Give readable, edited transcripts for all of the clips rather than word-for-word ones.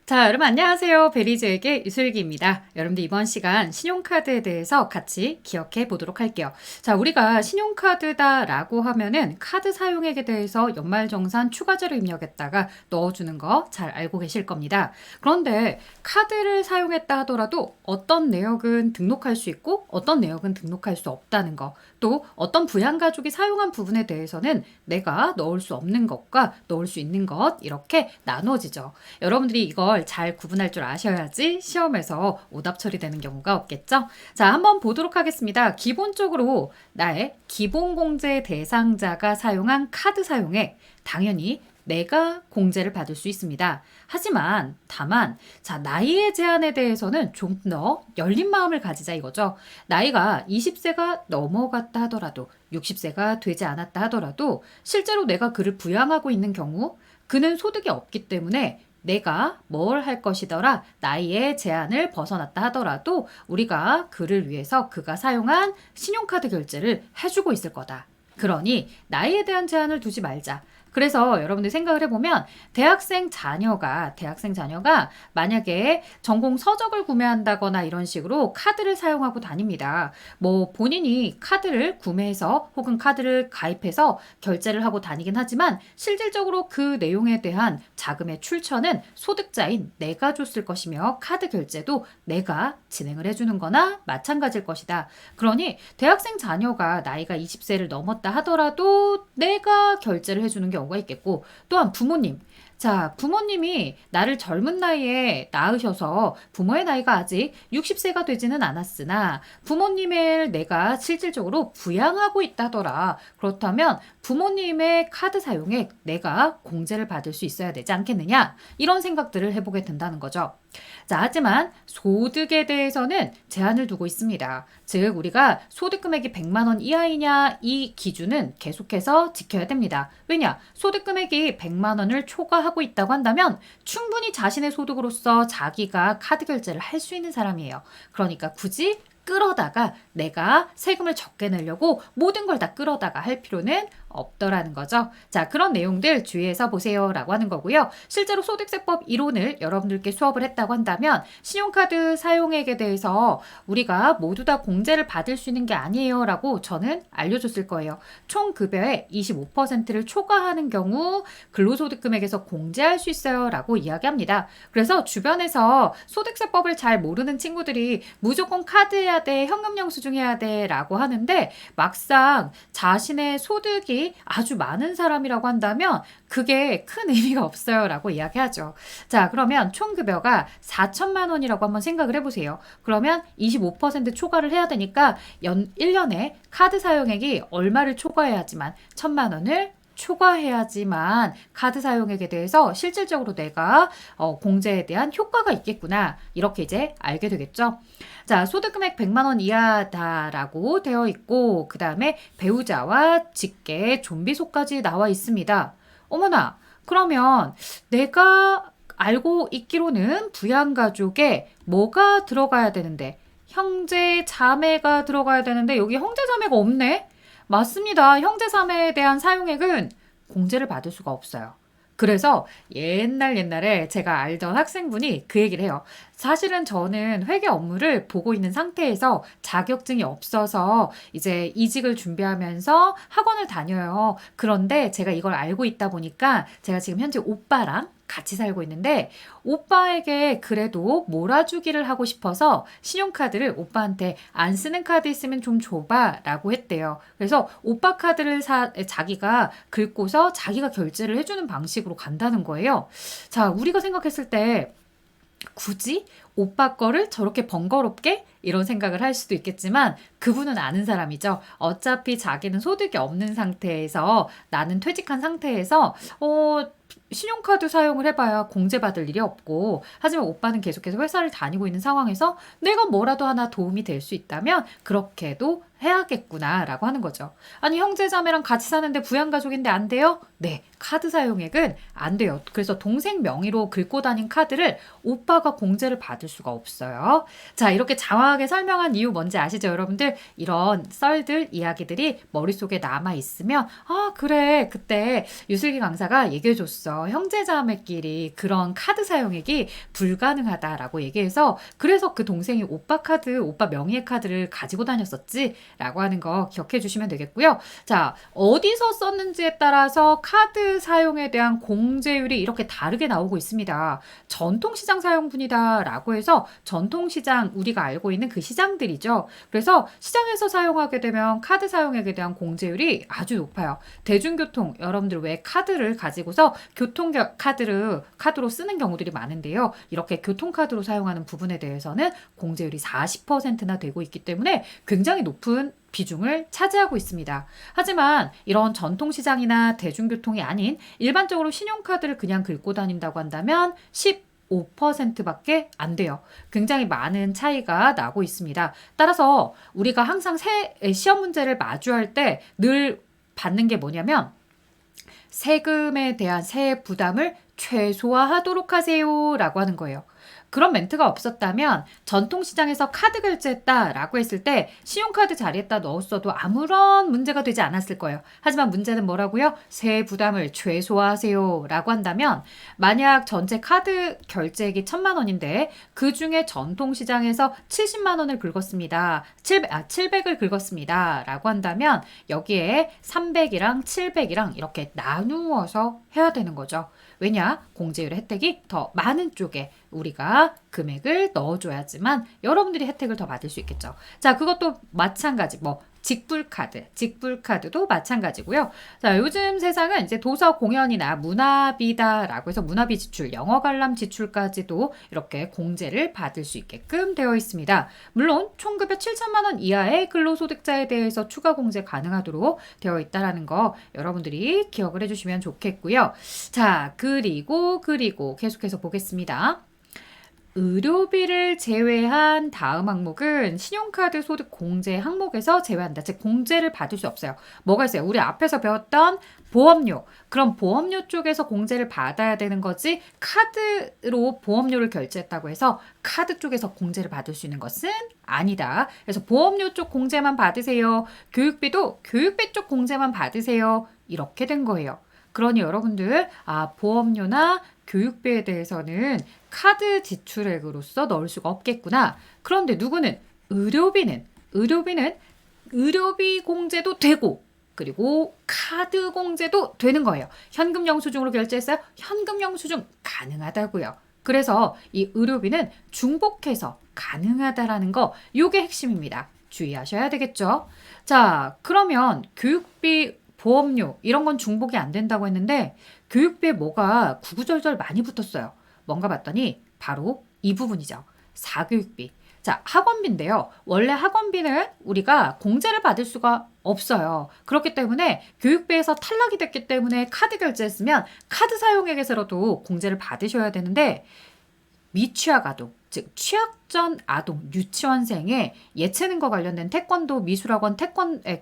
자, 여러분 안녕하세요. 베리즈에게 유슬기입니다. 여러분들 이번 시간 신용카드에 대해서 같이 기억해 보도록 할게요. 자, 우리가 신용카드다라고 하면은 카드 사용액에 대해서 연말정산 추가제로 입력했다가 넣어주는 거 잘 알고 계실 겁니다. 그런데 카드를 사용했다 하더라도 어떤 내역은 등록할 수 있고 어떤 내역은 등록할 수 없다는 거, 또 어떤 부양가족이 사용한 부분에 대해서는 내가 넣을 수 없는 것과 넣을 수 있는 것 이렇게 나눠지죠. 여러분들이 이걸 잘 구분할 줄 아셔야지 시험에서 오답 처리되는 경우가 없겠죠? 자, 한번 보도록 하겠습니다. 기본적으로 나의 기본공제 대상자가 사용한 카드 사용에 당연히 내가 공제를 받을 수 있습니다. 하지만 다만 자, 나이의 제한에 대해서는 좀 더 열린 마음을 가지자 이거죠. 나이가 20세가 넘어갔다 하더라도 60세가 되지 않았다 하더라도 실제로 내가 그를 부양하고 있는 경우 그는 소득이 없기 때문에 내가 뭘 할 것이더라 나이의 제한을 벗어났다 하더라도 우리가 그를 위해서 그가 사용한 신용카드 결제를 해주고 있을 거다. 그러니 나이에 대한 제한을 두지 말자. 그래서 여러분들 생각을 해보면 대학생 자녀가 만약에 전공 서적을 구매한다거나 이런 식으로 카드를 사용하고 다닙니다. 뭐 본인이 카드를 구매해서 혹은 카드를 가입해서 결제를 하고 다니긴 하지만 실질적으로 그 내용에 대한 자금의 출처는 소득자인 내가 줬을 것이며 카드 결제도 내가 진행을 해주는 거나 마찬가지일 것이다. 그러니 대학생 자녀가 나이가 20세를 넘었다 하더라도 내가 결제를 해주는 경우가 있겠고, 또한 부모님. 자, 부모님이 나를 젊은 나이에 낳으셔서 부모의 나이가 아직 60세가 되지는 않았으나 부모님을 내가 실질적으로 부양하고 있다더라. 그렇다면 부모님의 카드 사용에 내가 공제를 받을 수 있어야 되지 않겠느냐? 이런 생각들을 해보게 된다는 거죠. 자, 하지만 소득에 대해서는 제한을 두고 있습니다. 즉, 우리가 소득 금액이 100만 원 이하이냐 이 기준은 계속해서 지켜야 됩니다. 왜냐? 소득 금액이 100만 원을 초과하고 있다고 한다면 충분히 자신의 소득으로서 자기가 카드 결제를 할 수 있는 사람이에요. 그러니까 굳이 끌어다가 내가 세금을 적게 내려고 모든 걸 다 끌어다가 할 필요는 없더라는 거죠. 자, 그런 내용들 주의해서 보세요 라고 하는 거고요. 실제로 소득세법 이론을 여러분들께 수업을 했다고 한다면 신용카드 사용액에 대해서 우리가 모두 다 공제를 받을 수 있는 게 아니에요 라고 저는 알려줬을 거예요. 총 급여의 25%를 초과하는 경우 근로소득 금액에서 공제할 수 있어요 라고 이야기합니다. 그래서 주변에서 소득세법을 잘 모르는 친구들이 무조건 카드 해야 돼, 현금 영수증 해야 돼 라고 하는데 막상 자신의 소득이 아주 많은 사람이라고 한다면 그게 큰 의미가 없어요 라고 이야기하죠. 자, 그러면 총 급여가 4천만 원이라고 한번 생각을 해보세요. 그러면 25% 초과를 해야 되니까 1년에 카드 사용액이 얼마를 초과해야지만 1천만 원을 초과해야지만 카드 사용액에 대해서 실질적으로 내가 공제에 대한 효과가 있겠구나 이렇게 이제 알게 되겠죠. 자, 소득금액 100만 원 이하다라고 되어 있고 그 다음에 배우자와 직계 존비속까지 나와 있습니다. 어머나, 그러면 내가 알고 있기로는 부양가족에 뭐가 들어가야 되는데 형제 자매가 들어가야 되는데 여기 형제 자매가 없네? 맞습니다. 형제 자매에 대한 사용액은 공제를 받을 수가 없어요. 그래서 옛날에 제가 알던 학생분이 그 얘기를 해요. 사실은 저는 회계 업무를 보고 있는 상태에서 자격증이 없어서 이제 이직을 준비하면서 학원을 다녀요. 그런데 제가 이걸 알고 있다 보니까 제가 지금 현재 오빠랑 같이 살고 있는데 오빠에게 그래도 몰아주기를 하고 싶어서 신용카드를 오빠한테 안 쓰는 카드 있으면 좀 줘봐 라고 했대요. 그래서 오빠 카드를 자기가 긁고서 자기가 결제를 해주는 방식으로 간다는 거예요. 자, 우리가 생각했을 때 굳이 오빠 거를 저렇게 번거롭게 이런 생각을 할 수도 있겠지만 그분은 아는 사람이죠. 어차피 자기는 소득이 없는 상태에서 나는 퇴직한 상태에서 신용카드 사용을 해봐야 공제받을 일이 없고 하지만 오빠는 계속해서 회사를 다니고 있는 상황에서 내가 뭐라도 하나 도움이 될 수 있다면 그렇게도 해야겠구나 라고 하는 거죠. 아니 형제자매랑 같이 사는데 부양가족인데 안 돼요? 네, 카드 사용액은 안 돼요. 그래서 동생 명의로 긁고 다닌 카드를 오빠가 공제를 받을 수가 없어요. 자, 이렇게 장황하게 설명한 이유 뭔지 아시죠 여러분들? 이런 썰들 이야기들이 머릿속에 남아있으면 아 그래 그때 유슬기 강사가 얘기해줬어 사람으로서 형제자매끼리 그런 카드 사용액이 불가능하다라고 얘기해서 그래서 그 동생이 오빠 카드, 오빠 명의의 카드를 가지고 다녔었지라고 하는 거 기억해 주시면 되겠고요. 자, 어디서 썼는지에 따라서 카드 사용에 대한 공제율이 이렇게 다르게 나오고 있습니다. 전통시장 사용분이다라고 해서 전통시장 우리가 알고 있는 그 시장들이죠. 그래서 시장에서 사용하게 되면 카드 사용액에 대한 공제율이 아주 높아요. 대중교통 여러분들 왜 카드를 가지고서 카드로 쓰는 경우들이 많은데요. 이렇게 교통카드로 사용하는 부분에 대해서는 공제율이 40%나 되고 있기 때문에 굉장히 높은 비중을 차지하고 있습니다. 하지만 이런 전통시장이나 대중교통이 아닌 일반적으로 신용카드를 그냥 긁고 다닌다고 한다면 5%밖에 안 돼요. 굉장히 많은 차이가 나고 있습니다. 따라서 우리가 항상 시험 문제를 마주할 때 늘 받는 게 뭐냐면 세금에 대한 세액 부담을 최소화하도록 하세요 라고 하는 거예요. 그런 멘트가 없었다면 전통시장에서 카드 결제했다라고 했을 때 신용카드 자리에다 넣었어도 아무런 문제가 되지 않았을 거예요. 하지만 문제는 뭐라고요? 세액 부담을 최소화하세요 라고 한다면 만약 전체 카드 결제액이 1,000만 원인데 그 중에 전통시장에서 70만 원을 긁었습니다. 700을 긁었습니다. 라고 한다면 여기에 300이랑 700이랑 이렇게 나누어서 해야 되는 거죠. 왜냐? 공제율 혜택이 더 많은 쪽에 우리가 금액을 넣어줘야지만 여러분들이 혜택을 더 받을 수 있겠죠. 자, 그것도 마찬가지. 직불카드도 마찬가지고요. 자, 요즘 세상은 이제 도서 공연이나 문화비다라고 해서 문화비 지출, 영어 관람 지출까지도 이렇게 공제를 받을 수 있게끔 되어 있습니다. 물론 총급여 7천만 원 이하의 근로소득자에 대해서 추가 공제 가능하도록 되어 있다라는 거 여러분들이 기억을 해주시면 좋겠고요. 자, 그리고 계속해서 보겠습니다. 의료비를 제외한 다음 항목은 신용카드 소득 공제 항목에서 제외한다. 즉 공제를 받을 수 없어요. 뭐가 있어요? 우리 앞에서 배웠던 보험료. 그럼 보험료 쪽에서 공제를 받아야 되는 거지 카드로 보험료를 결제했다고 해서 카드 쪽에서 공제를 받을 수 있는 것은 아니다. 그래서 보험료 쪽 공제만 받으세요. 교육비도 교육비 쪽 공제만 받으세요. 이렇게 된 거예요. 그러니 여러분들 보험료나 교육비에 대해서는 카드 지출액으로서 넣을 수가 없겠구나. 그런데 누구는 의료비는 의료비 공제도 되고 그리고 카드 공제도 되는 거예요. 현금 영수증으로 결제했어요? 현금 영수증 가능하다고요. 그래서 이 의료비는 중복해서 가능하다라는 거 요게 핵심입니다. 주의하셔야 되겠죠. 자, 그러면 교육비 보험료 이런 건 중복이 안 된다고 했는데 교육비에 뭐가 구구절절 많이 붙었어요. 뭔가 봤더니 바로 이 부분이죠. 사교육비. 자, 학원비인데요. 원래 학원비는 우리가 공제를 받을 수가 없어요. 그렇기 때문에 교육비에서 탈락이 됐기 때문에 카드 결제했으면 카드 사용액에서라도 공제를 받으셔야 되는데 미취학 아동, 즉 취학 전 아동, 유치원생의 예체능과 관련된 태권도, 미술학원,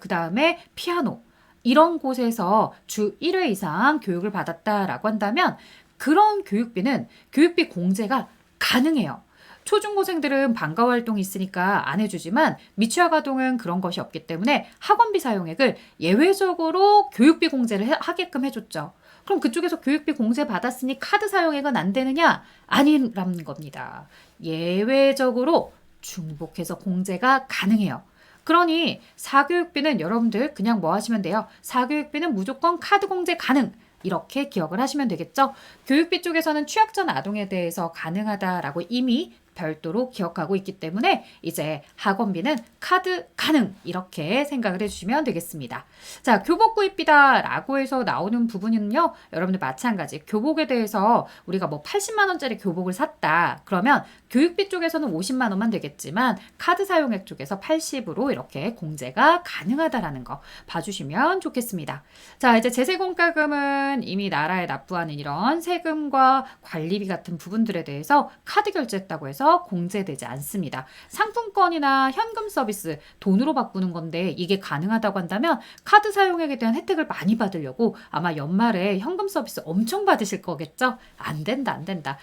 그 다음에 피아노 이런 곳에서 주 1회 이상 교육을 받았다라고 한다면 그런 교육비는 교육비 공제가 가능해요. 초중고생들은 방과 활동이 있으니까 안 해주지만 미취학 아동은 그런 것이 없기 때문에 학원비 사용액을 예외적으로 교육비 공제를 하게끔 해줬죠. 그럼 그쪽에서 교육비 공제 받았으니 카드 사용액은 안 되느냐? 아니라는 겁니다. 예외적으로 중복해서 공제가 가능해요. 그러니 사교육비는 여러분들 그냥 뭐 하시면 돼요? 사교육비는 무조건 카드 공제 가능. 이렇게 기억을 하시면 되겠죠? 교육비 쪽에서는 취학 전 아동에 대해서 가능하다라고 이미 별도로 기억하고 있기 때문에 이제 학원비는 카드 가능 이렇게 생각을 해주시면 되겠습니다. 자, 교복 구입비다 라고 해서 나오는 부분은요. 여러분들 마찬가지 교복에 대해서 우리가 80만 원짜리 교복을 샀다. 그러면 교육비 쪽에서는 50만 원만 되겠지만 카드 사용액 쪽에서 80으로 이렇게 공제가 가능하다라는 거 봐주시면 좋겠습니다. 자, 이제 제세공과금은 이미 나라에 납부하는 이런 세금과 관리비 같은 부분들에 대해서 카드 결제했다고 해서 공제되지 않습니다. 상품권이나 현금 서비스 돈으로 바꾸는 건데 이게 가능하다고 한다면 카드 사용액에 대한 혜택을 많이 받으려고 아마 연말에 현금 서비스 엄청 받으실 거겠죠? 안 된다.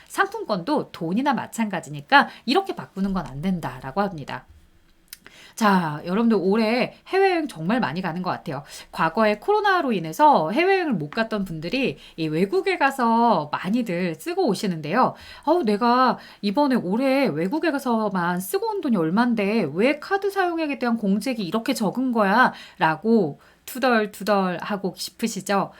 상품권도 돈이나 마찬가지니까 이렇게 바꾸는 건 안 된다라고 합니다. 자, 여러분들 올해 해외여행 정말 많이 가는 것 같아요. 과거에 코로나로 인해서 해외여행을 못 갔던 분들이 이 외국에 가서 많이들 쓰고 오시는데요. 내가 이번에 올해 외국에 가서만 쓰고 온 돈이 얼만데 왜 카드 사용액에 대한 공제액이 이렇게 적은 거야? 라고 투덜투덜 하고 싶으시죠?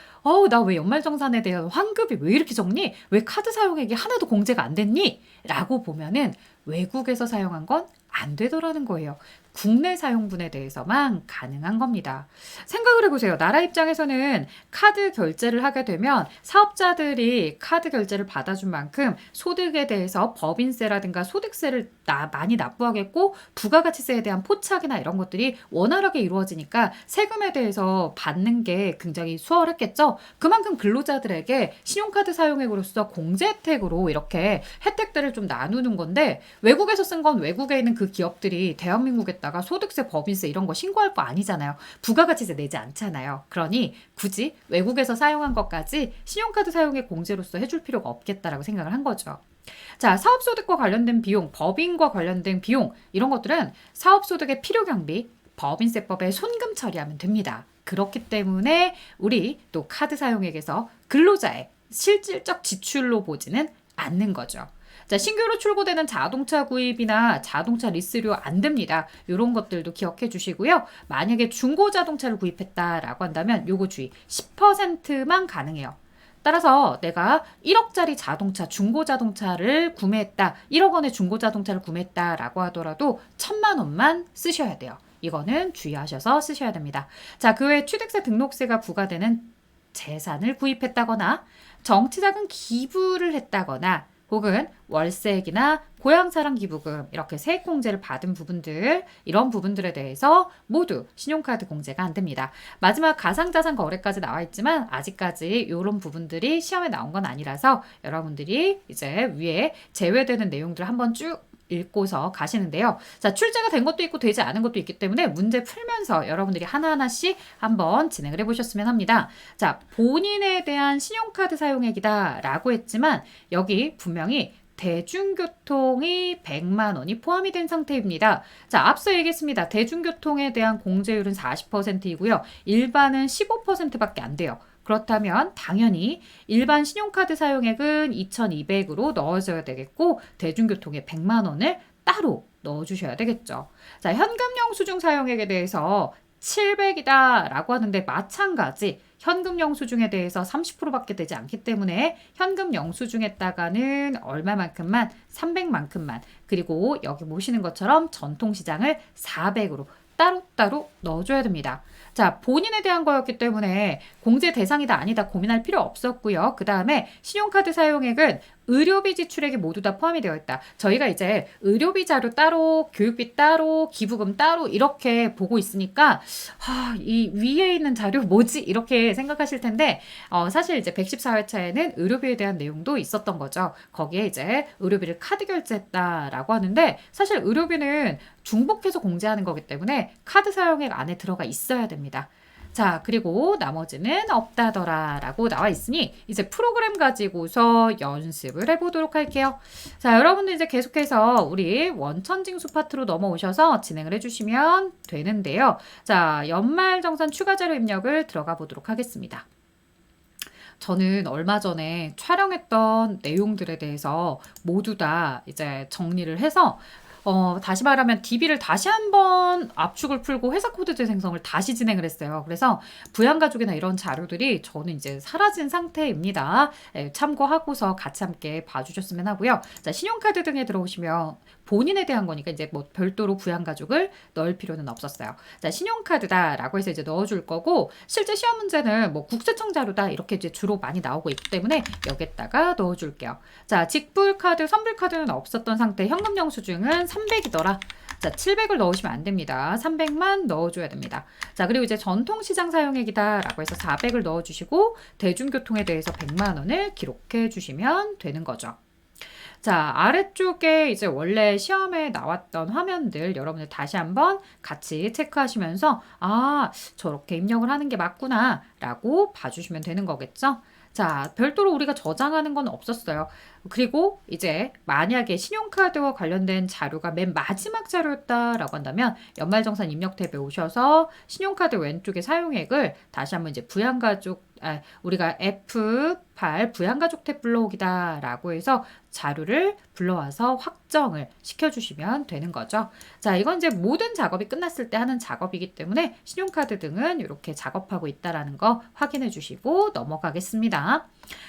나 왜 연말정산에 대한 환급이 왜 이렇게 적니? 왜 카드 사용액이 하나도 공제가 안 됐니? 라고 보면은 외국에서 사용한 건 안 되더라는 거예요. 국내 사용분에 대해서만 가능한 겁니다. 생각을 해보세요. 나라 입장에서는 카드 결제를 하게 되면 사업자들이 카드 결제를 받아준 만큼 소득에 대해서 법인세라든가 소득세를 많이 납부하겠고 부가가치세에 대한 포착이나 이런 것들이 원활하게 이루어지니까 세금에 대해서 받는 게 굉장히 수월했겠죠. 그만큼 근로자들에게 신용카드 사용액으로서 공제 혜택으로 이렇게 혜택들을 좀 나누는 건데 외국에서 쓴 건 외국에 있는 그 기업들이 대한민국에다가 소득세, 법인세 이런 거 신고할 거 아니잖아요. 부가가치세 내지 않잖아요. 그러니 굳이 외국에서 사용한 것까지 신용카드 사용액 공제로서 해줄 필요가 없겠다라고 생각을 한 거죠. 자, 사업소득과 관련된 비용, 법인과 관련된 비용 이런 것들은 사업소득의 필요경비, 법인세법에 손금 처리하면 됩니다. 그렇기 때문에 우리 또 카드 사용액에서 근로자의 실질적 지출로 보지는 않는 거죠. 자, 신규로 출고되는 자동차 구입이나 자동차 리스료 안 됩니다. 이런 것들도 기억해 주시고요. 만약에 중고 자동차를 구입했다라고 한다면 요거 주의 10%만 가능해요. 따라서 내가 1억짜리 자동차, 중고 자동차를 구매했다. 1억 원의 중고 자동차를 구매했다라고 하더라도 1,000만 원만 쓰셔야 돼요. 이거는 주의하셔서 쓰셔야 됩니다. 자, 그 외에 취득세, 등록세가 부과되는 재산을 구입했다거나 정치자금 기부를 했다거나 혹은 월세액이나 고향사랑 기부금 이렇게 세액 공제를 받은 부분들 이런 부분들에 대해서 모두 신용카드 공제가 안 됩니다. 마지막 가상자산 거래까지 나와 있지만 아직까지 이런 부분들이 시험에 나온 건 아니라서 여러분들이 이제 위에 제외되는 내용들 한번 쭉 읽고서 가시는데요. 자, 출제가 된 것도 있고 되지 않은 것도 있기 때문에 문제 풀면서 여러분들이 하나하나씩 한번 진행을 해보셨으면 합니다. 자, 본인에 대한 신용카드 사용액이다 라고 했지만 여기 분명히 대중교통이 100만 원이 포함이 된 상태입니다. 자, 앞서 얘기했습니다. 대중교통에 대한 공제율은 40%이고요. 일반은 15%밖에 안 돼요. 그렇다면 당연히 일반 신용카드 사용액은 2,200으로 넣어줘야 되겠고 대중교통에 100만 원을 따로 넣어주셔야 되겠죠. 자, 현금 영수증 사용액에 대해서 700이다 라고 하는데 마찬가지 현금 영수증에 대해서 30%밖에 되지 않기 때문에 현금 영수증에다가는 얼마만큼만 300만큼만 그리고 여기 보시는 것처럼 전통시장을 400으로 따로따로 넣어줘야 됩니다. 자, 본인에 대한 거였기 때문에 공제 대상이다 아니다 고민할 필요 없었고요. 그 다음에 신용카드 사용액은 의료비 지출액이 모두 다 포함이 되어 있다. 저희가 이제 의료비 자료 따로, 교육비 따로, 기부금 따로 이렇게 보고 있으니까 이 위에 있는 자료 뭐지? 이렇게 생각하실 텐데 사실 이제 114회차에는 의료비에 대한 내용도 있었던 거죠. 거기에 이제 의료비를 카드 결제했다라고 하는데 사실 의료비는 중복해서 공제하는 거기 때문에 카드 사용액 안에 들어가 있어야 됩니다. 자, 그리고 나머지는 없다더라 라고 나와 있으니 이제 프로그램 가지고서 연습을 해보도록 할게요. 자, 여러분들 이제 계속해서 우리 원천징수 파트로 넘어오셔서 진행을 해주시면 되는데요. 자, 연말정산 추가자료 입력을 들어가 보도록 하겠습니다. 저는 얼마 전에 촬영했던 내용들에 대해서 모두 다 이제 정리를 해서 다시 말하면 DB를 다시 한번 압축을 풀고 회사 코드 재생성을 다시 진행을 했어요. 그래서 부양가족이나 이런 자료들이 저는 이제 사라진 상태입니다. 참고하고서 같이 함께 봐주셨으면 하고요. 자, 신용카드 등에 들어오시면 본인에 대한 거니까 이제 뭐 별도로 부양가족을 넣을 필요는 없었어요. 자, 신용카드다라고 해서 이제 넣어줄 거고 실제 시험 문제는 뭐 국세청 자료다 이렇게 이제 주로 많이 나오고 있기 때문에 여기다가 넣어줄게요. 자, 직불카드, 선불카드는 없었던 상태 현금 영수증은 300이더라. 자, 700을 넣으시면 안 됩니다. 300만 넣어줘야 됩니다. 자, 그리고 이제 전통시장 사용액이다 라고 해서 400을 넣어주시고 대중교통에 대해서 100만 원을 기록해 주시면 되는 거죠. 자, 아래쪽에 이제 원래 시험에 나왔던 화면들 여러분들 다시 한번 같이 체크하시면서 저렇게 입력을 하는 게 맞구나 라고 봐주시면 되는 거겠죠. 자, 별도로 우리가 저장하는 건 없었어요. 그리고 이제 만약에 신용카드와 관련된 자료가 맨 마지막 자료였다라고 한다면 연말정산 입력 탭에 오셔서 신용카드 왼쪽에 사용액을 다시 한번 이제 우리가 F8 부양가족 탭 불러오기다라고 해서 자료를 불러와서 확정을 시켜주시면 되는 거죠. 자, 이건 이제 모든 작업이 끝났을 때 하는 작업이기 때문에 신용카드 등은 이렇게 작업하고 있다라는 거 확인해 주시고 넘어가겠습니다.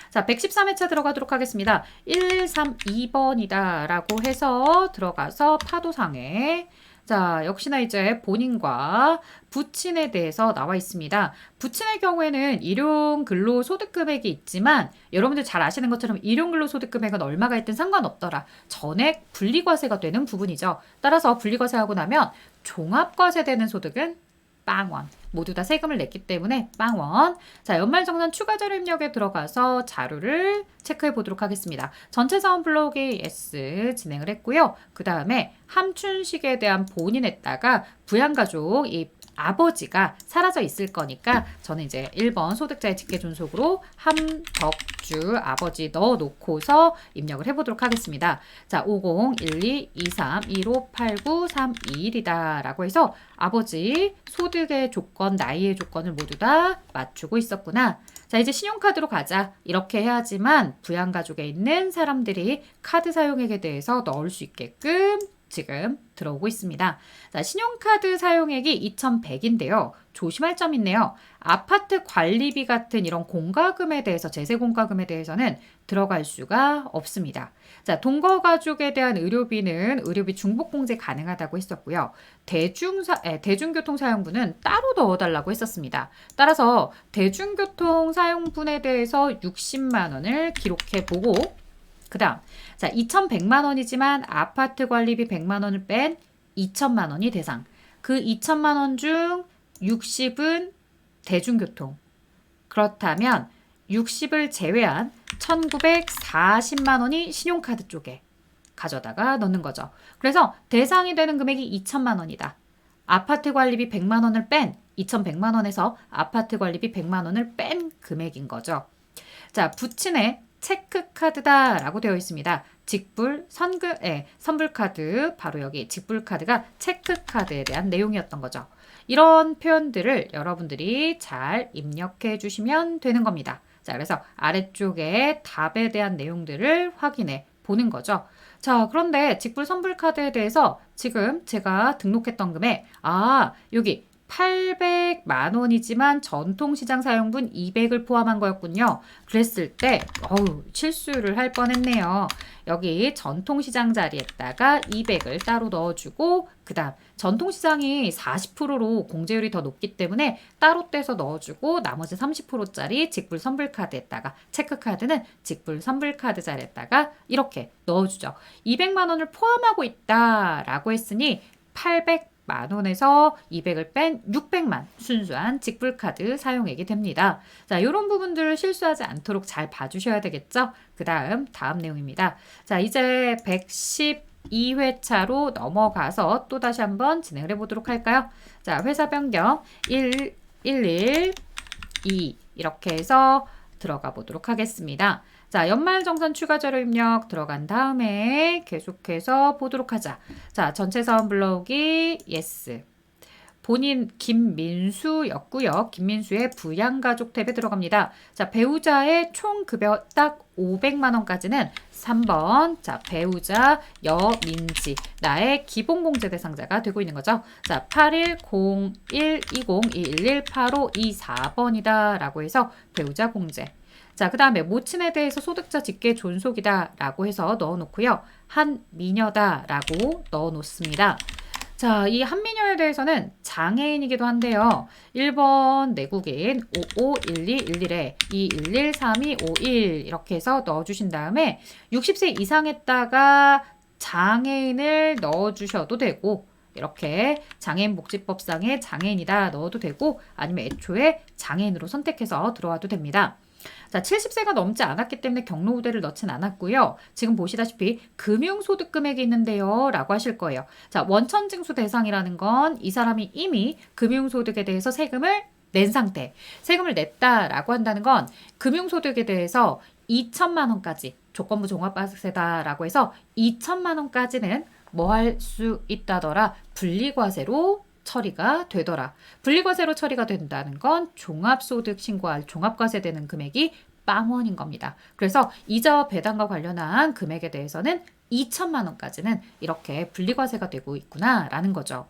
자, 113회차 들어가도록 하겠습니다. 1132번이다 라고 해서 들어가서 파도상에 자, 역시나 이제 본인과 부친에 대해서 나와 있습니다. 부친의 경우에는 일용근로소득금액이 있지만 여러분들 잘 아시는 것처럼 일용근로소득금액은 얼마가 있든 상관없더라. 전액 분리과세가 되는 부분이죠. 따라서 분리과세하고 나면 종합과세 되는 소득은 빵원. 모두 다 세금을 냈기 때문에 빵원. 자, 연말정산 추가자료 입력에 들어가서 자료를 체크해 보도록 하겠습니다. 전체 자원 불러오기 yes 진행을 했고요. 그 다음에 함춘식에 대한 본인에다가 부양가족 이 아버지가 사라져 있을 거니까 저는 이제 1번 소득자의 직계존속으로 함덕주 아버지 넣어놓고서 입력을 해보도록 하겠습니다. 자, 501223158931이다 라고 해서 아버지 소득의 조건, 나이의 조건을 모두 다 맞추고 있었구나. 자, 이제 신용카드로 가자. 이렇게 해야지만 부양가족에 있는 사람들이 카드 사용액에 대해서 넣을 수 있게끔 지금 들어오고 있습니다. 자, 신용카드 사용액이 2,100인데요. 조심할 점이 있네요. 아파트 관리비 같은 이런 공과금에 대해서, 제세 공과금에 대해서는 들어갈 수가 없습니다. 자, 동거가족에 대한 의료비는 의료비 중복공제 가능하다고 했었고요. 대중교통 사용분은 따로 넣어달라고 했었습니다. 따라서 대중교통 사용분에 대해서 60만 원을 기록해보고 그 다음, 자, 2,100만 원이지만 아파트 관리비 100만 원을 뺀 2천만 원이 대상. 그 2천만 원 중 60은 대중교통. 그렇다면 60을 제외한 1,940만 원이 신용카드 쪽에 가져다가 넣는 거죠. 그래서 대상이 되는 금액이 2천만 원이다. 아파트 관리비 100만 원을 뺀 2,100만 원에서 아파트 관리비 100만 원을 뺀 금액인 거죠. 자, 부친의 체크카드다 라고 되어 있습니다. 선불카드, 바로 여기 직불카드가 체크카드에 대한 내용이었던 거죠. 이런 표현들을 여러분들이 잘 입력해 주시면 되는 겁니다. 자, 그래서 아래쪽에 답에 대한 내용들을 확인해 보는 거죠. 자, 그런데 직불 선불카드에 대해서 지금 제가 등록했던 금액, 여기 800만 원이지만 전통시장 사용분 200을 포함한 거였군요. 그랬을 때 실수를 할 뻔했네요. 여기 전통시장 자리에다가 200을 따로 넣어주고 그 다음 전통시장이 40%로 공제율이 더 높기 때문에 따로 떼서 넣어주고 나머지 30%짜리 직불선불카드에다가 체크카드는 직불선불카드 자리에다가 이렇게 넣어주죠. 200만 원을 포함하고 있다라고 했으니 800만 원에서 200을 뺀 600만 순수한 직불카드 사용액이 됩니다. 자, 이런 부분들을 실수하지 않도록 잘 봐주셔야 되겠죠? 다음 내용입니다. 자, 이제 112회차로 넘어가서 또 다시 한번 진행을 해보도록 할까요? 자, 회사 변경 111 2 이렇게 해서 들어가 보도록 하겠습니다. 자, 연말정산 추가자료 입력 들어간 다음에 계속해서 보도록 하자. 자, 전체 사원 불러오기 yes. 본인 김민수였고요. 김민수의 부양가족 탭에 들어갑니다. 자, 배우자의 총 급여 딱 500만 원까지는 3번. 자, 배우자 여민지 나의 기본공제 대상자가 되고 있는 거죠. 자, 81012021185224번이다 라고 해서 배우자 공제. 자, 그 다음에 모친에 대해서 소득자 직계 존속이다 라고 해서 넣어놓고요. 한미녀다 라고 넣어놓습니다. 자, 이 한미녀에 대해서는 장애인이기도 한데요. 1번 내국인 551211에 2113251 이렇게 해서 넣어주신 다음에 60세 이상했다가 장애인을 넣어주셔도 되고 이렇게 장애인복지법상의 장애인이다 넣어도 되고 아니면 애초에 장애인으로 선택해서 들어와도 됩니다. 자, 70세가 넘지 않았기 때문에 경로우대를 넣진 않았고요. 지금 보시다시피 금융소득 금액이 있는데요 라고 하실 거예요. 자, 원천징수 대상이라는 건 이 사람이 이미 금융소득에 대해서 세금을 낸 상태. 세금을 냈다라고 한다는 건 금융소득에 대해서 2천만 원까지 조건부 종합과세다라고 해서 2천만 원까지는 뭐 할 수 있다더라. 분리과세로 처리가 되더라. 분리과세로 처리가 된다는 건 종합소득 신고할 종합과세 되는 금액이 빵원인 겁니다. 그래서 이자와 배당과 관련한 금액에 대해서는 2천만 원까지는 이렇게 분리과세가 되고 있구나라는 거죠.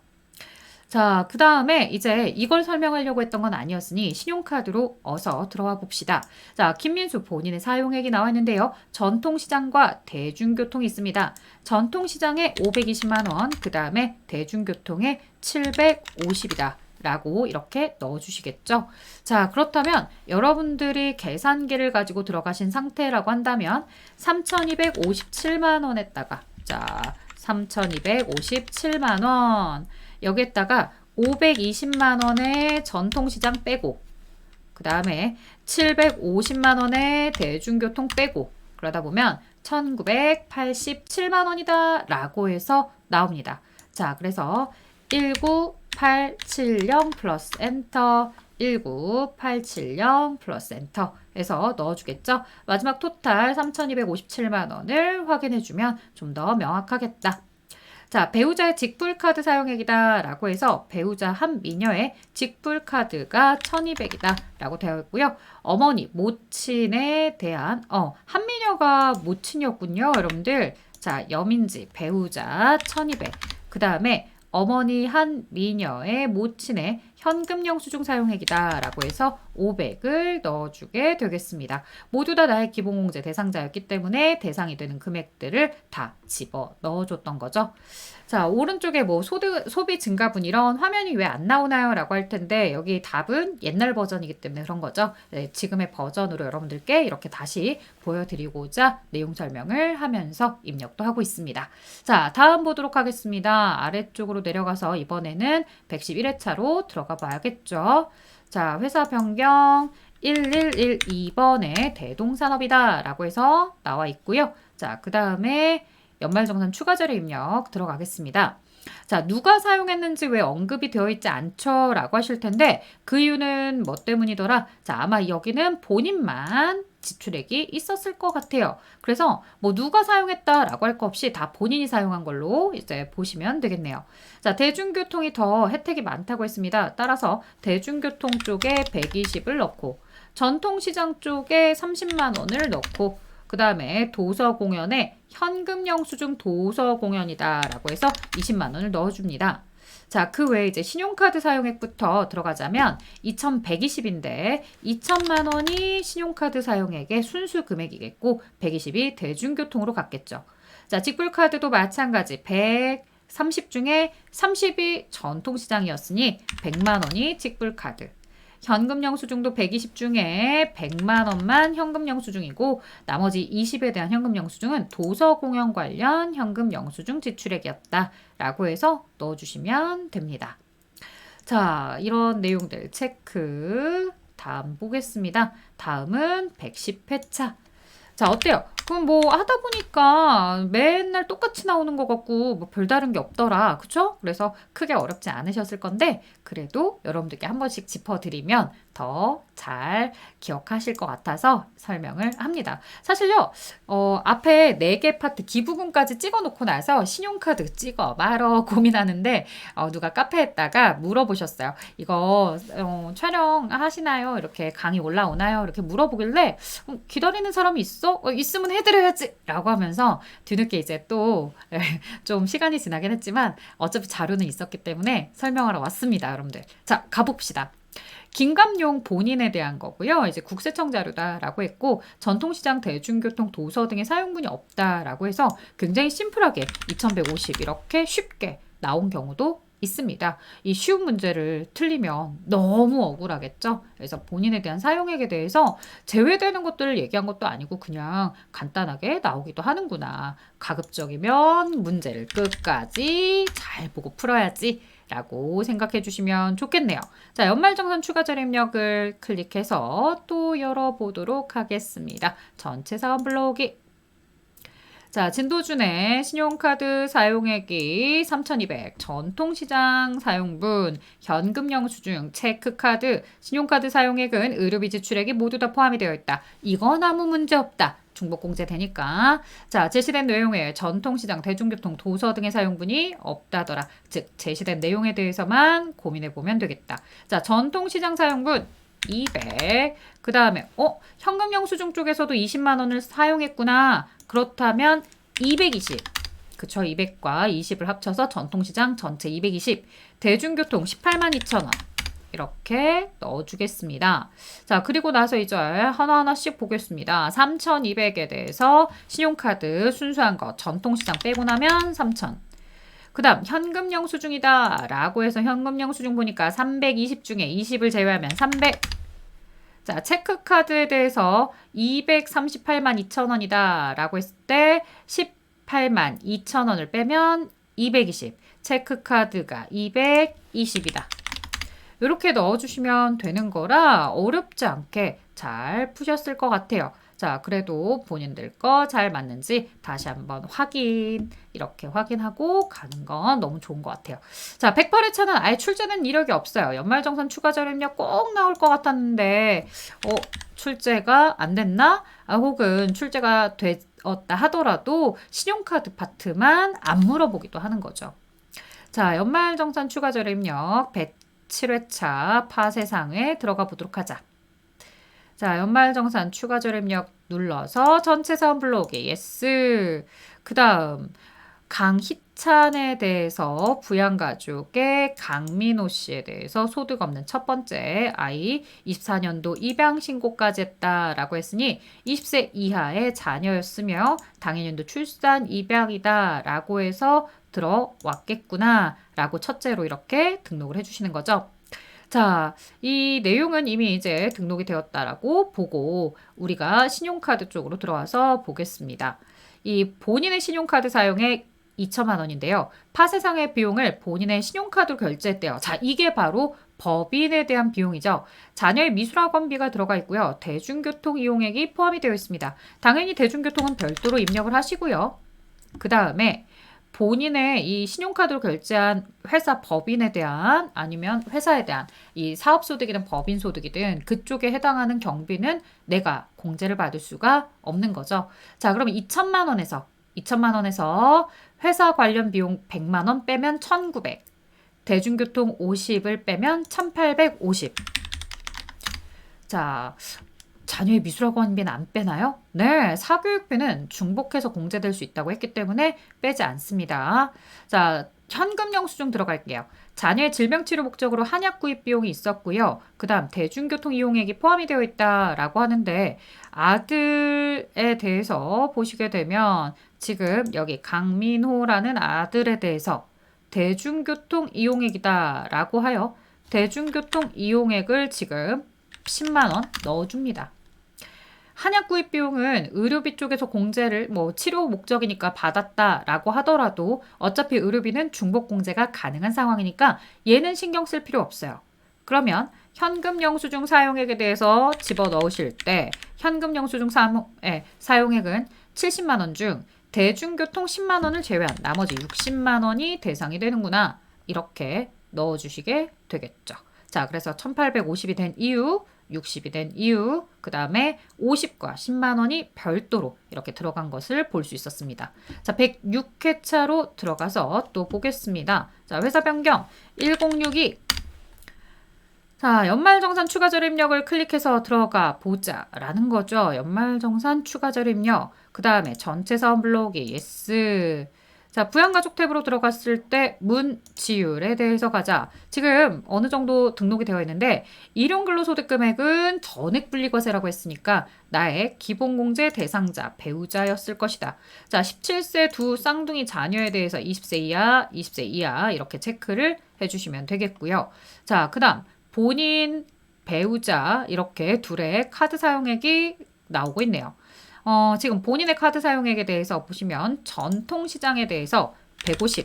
자, 그 다음에 이제 이걸 설명하려고 했던 건 아니었으니 신용카드로 어서 들어와 봅시다. 자, 김민수 본인의 사용액이 나와 있는데요. 전통시장과 대중교통이 있습니다. 전통시장에 520만 원, 그 다음에 대중교통에 750이다. 라고 이렇게 넣어주시겠죠. 자, 그렇다면 여러분들이 계산기를 가지고 들어가신 상태라고 한다면 3,257만 원에다가 자, 3,257만 원 여기에다가 520만 원의 전통시장 빼고 그 다음에 750만 원의 대중교통 빼고 그러다 보면 1987만 원이다 라고 해서 나옵니다. 자, 그래서 19870 플러스 엔터 19870 플러스 엔터 해서 넣어주겠죠. 마지막 토탈 3,257만 원을 확인해주면 좀 더 명확하겠다. 자, 배우자의 직불카드 사용액이다 라고 해서 배우자 한 미녀의 직불카드가 1,200이다 라고 되어 있고요. 어머니, 모친에 대한 한 미녀가 모친이었군요. 여러분들. 자, 여민지, 배우자 1,200. 그 다음에 어머니 한 미녀의 모친의 현금 영수증 사용액이다 라고 해서 500을 넣어주게 되겠습니다. 모두 다 나의 기본공제 대상자였기 때문에 대상이 되는 금액들을 다 집어 넣어줬던 거죠. 자, 오른쪽에 뭐 소비 증가분 이런 화면이 왜 안 나오나요? 라고 할 텐데 여기 답은 옛날 버전이기 때문에 그런 거죠. 네, 지금의 버전으로 여러분들께 이렇게 다시 보여드리고자 내용 설명을 하면서 입력도 하고 있습니다. 자, 다음 보도록 하겠습니다. 아래쪽으로 내려가서 이번에는 111회차로 들어가 봐야겠죠. 자, 회사 변경 1112번에 대동산업이다 라고 해서 나와 있고요. 자, 그 다음에 연말정산 추가자료 입력 들어가겠습니다. 자, 누가 사용했는지 왜 언급이 되어 있지 않죠? 라고 하실 텐데 그 이유는 뭐 때문이더라? 자, 아마 여기는 본인만 지출액이 있었을 것 같아요. 그래서 뭐 누가 사용했다라고 할 거 없이 다 본인이 사용한 걸로 이제 보시면 되겠네요. 자, 대중교통이 더 혜택이 많다고 했습니다. 따라서 대중교통 쪽에 120을 넣고 전통시장 쪽에 30만 원을 넣고 그 다음에 도서공연에 현금 영수증 도서공연이다 라고 해서 20만 원을 넣어줍니다. 자, 그 외에 이제 신용카드 사용액부터 들어가자면 2,120인데 2천만 원이 신용카드 사용액의 순수 금액이겠고 120이 대중교통으로 갔겠죠. 자, 직불카드도 마찬가지 130 중에 30이 전통시장이었으니 100만 원이 직불카드. 현금 영수증도 120 중에 100만 원만 현금 영수증이고 나머지 20에 대한 현금 영수증은 도서 공연 관련 현금 영수증 지출액이었다 라고 해서 넣어주시면 됩니다. 자, 이런 내용들 체크. 다음 보겠습니다. 다음은 110회차. 자, 어때요? 그럼 뭐 하다 보니까 맨날 똑같이 나오는 것 같고 뭐 별다른 게 없더라. 그쵸? 그래서 크게 어렵지 않으셨을 건데 그래도 여러분들께 한 번씩 짚어드리면 더 잘 기억하실 것 같아서 설명을 합니다. 사실요, 앞에 4개 파트 기부금까지 찍어놓고 나서 신용카드 찍어 말어 고민하는데 누가 카페에다가 물어보셨어요. 이거 촬영하시나요? 이렇게 강의 올라오나요? 이렇게 물어보길래 기다리는 사람이 있어? 있으면 해드려야지 라고 하면서 뒤늦게 이제 또 좀 시간이 지나긴 했지만 어차피 자료는 있었기 때문에 설명하러 왔습니다. 여러분들. 자, 가봅시다. 긴감용 본인에 대한 거고요. 이제 국세청 자료다라고 했고 전통시장, 대중교통, 도서 등의 사용분이 없다라고 해서 굉장히 심플하게 2150 이렇게 쉽게 나온 경우도 있습니다. 이 쉬운 문제를 틀리면 너무 억울하겠죠? 그래서 본인에 대한 사용액에 대해서 제외되는 것들을 얘기한 것도 아니고 그냥 간단하게 나오기도 하는구나. 가급적이면 문제를 끝까지 잘 보고 풀어야지 라고 생각해 주시면 좋겠네요. 자, 연말정산 추가 자료 입력을 클릭해서 또 열어보도록 하겠습니다. 전체 사원 불러오기. 자, 진도준의 신용카드 사용액이 3,200, 전통시장 사용분, 현금 영수증, 체크카드, 신용카드 사용액은 의료비 지출액이 모두 다 포함이 되어 있다. 이건 아무 문제 없다. 중복공제 되니까. 자, 제시된 내용에 전통시장, 대중교통, 도서 등의 사용분이 없다더라. 즉, 제시된 내용에 대해서만 고민해보면 되겠다. 자, 전통시장 사용분 200. 그 다음에 현금 영수증 쪽에서도 20만 원을 사용했구나. 그렇다면 220. 그쵸? 200과 20을 합쳐서 전통시장 전체 220. 대중교통 18만 2천 원. 이렇게 넣어주겠습니다. 자, 그리고 나서 이제 하나하나씩 보겠습니다. 3,200에 대해서 신용카드 순수한 거 전통시장 빼고 나면 3,000. 그 다음 현금 영수증이다 라고 해서 현금 영수증 보니까 320 중에 20을 제외하면 300. 자, 체크카드에 대해서 238만 2천 원이다 라고 했을 때 18만 2천 원을 빼면 220. 체크카드가 220이다. 이렇게 넣어주시면 되는 거라 어렵지 않게 잘 푸셨을 것 같아요. 자, 그래도 본인들 거 잘 맞는지 다시 한번 이렇게 확인하고 가는 건 너무 좋은 것 같아요. 자, 108회차는 아예 출제는 이력이 없어요. 연말정산 추가 절임력 꼭 나올 것 같았는데, 출제가 안 됐나? 혹은 출제가 되었다 하더라도 신용카드 파트만 안 물어보기도 하는 거죠. 자, 연말정산 추가 절임력 107회차 파세상에 들어가 보도록 하자. 자, 연말정산 추가 절임력 눌러서 전체 사원 불러오기 예스. 그 다음 강희찬에 대해서 부양가족의 강민호 씨에 대해서 소득 없는 첫 번째 아이 24년도 입양 신고까지 했다라고 했으니 20세 이하의 자녀였으며 당해년도 출산 입양이다 라고 해서 들어왔겠구나 라고 첫째로 이렇게 등록을 해주시는 거죠. 자, 이 내용은 이미 이제 등록이 되었다라고 보고 우리가 신용카드 쪽으로 들어와서 보겠습니다. 이 본인의 신용카드 사용액 2천만 원인데요. 파세상의 비용을 본인의 신용카드로 결제했대요. 자, 이게 바로 법인에 대한 비용이죠. 자녀의 미술학원비가 들어가 있고요. 대중교통 이용액이 포함이 되어 있습니다. 당연히 대중교통은 별도로 입력을 하시고요. 그 다음에 본인의 이 신용카드로 결제한 회사 법인에 대한 아니면 회사에 대한 이 사업소득이든 법인소득이든 그쪽에 해당하는 경비는 내가 공제를 받을 수가 없는 거죠. 자, 그러면 2천만 원에서 회사 관련 비용 100만 원 빼면 1,900. 대중교통 50을 빼면 1,850. 자, 자녀의 미술학원비는 안 빼나요? 네, 사교육비는 중복해서 공제될 수 있다고 했기 때문에 빼지 않습니다. 자, 현금 영수증 들어갈게요. 자녀의 질병치료 목적으로 한약 구입 비용이 있었고요. 그 다음 대중교통 이용액이 포함이 되어 있다라고 하는데 아들에 대해서 보시게 되면 지금 여기 강민호라는 아들에 대해서 대중교통 이용액이다라고 하여 대중교통 이용액을 지금 10만 원 넣어줍니다. 한약 구입 비용은 의료비 쪽에서 공제를 치료 목적이니까 받았다라고 하더라도 어차피 의료비는 중복 공제가 가능한 상황이니까 얘는 신경 쓸 필요 없어요. 그러면 현금 영수증 사용액에 대해서 집어 넣으실 때 현금 영수증 사용액은 70만 원 중 대중교통 10만 원을 제외한 나머지 60만 원이 대상이 되는구나. 이렇게 넣어주시게 되겠죠. 자, 그래서 1,850이 된 이유, 60이 된 이유, 그 다음에 50과 10만 원이 별도로 이렇게 들어간 것을 볼 수 있었습니다. 자, 106회차로 들어가서 또 보겠습니다. 자, 회사 변경 1062. 자, 연말정산 추가 절임력을 클릭해서 들어가 보자 라는 거죠. 연말정산 추가 절임력. 그 다음에 전체 사원 불러오기 예스. 자, 부양가족 탭으로 들어갔을 때 문지율에 대해서 가자. 지금 어느 정도 등록이 되어 있는데 일용근로소득 금액은 전액분리과세라고 했으니까 나의 기본공제 대상자, 배우자였을 것이다. 자, 17세 두 쌍둥이 자녀에 대해서 20세 이하, 20세 이하 이렇게 체크를 해주시면 되겠고요. 자, 그 다음 본인, 배우자 이렇게 둘의 카드 사용액이 나오고 있네요. 지금 본인의 카드 사용액에 대해서 보시면 전통시장에 대해서 150,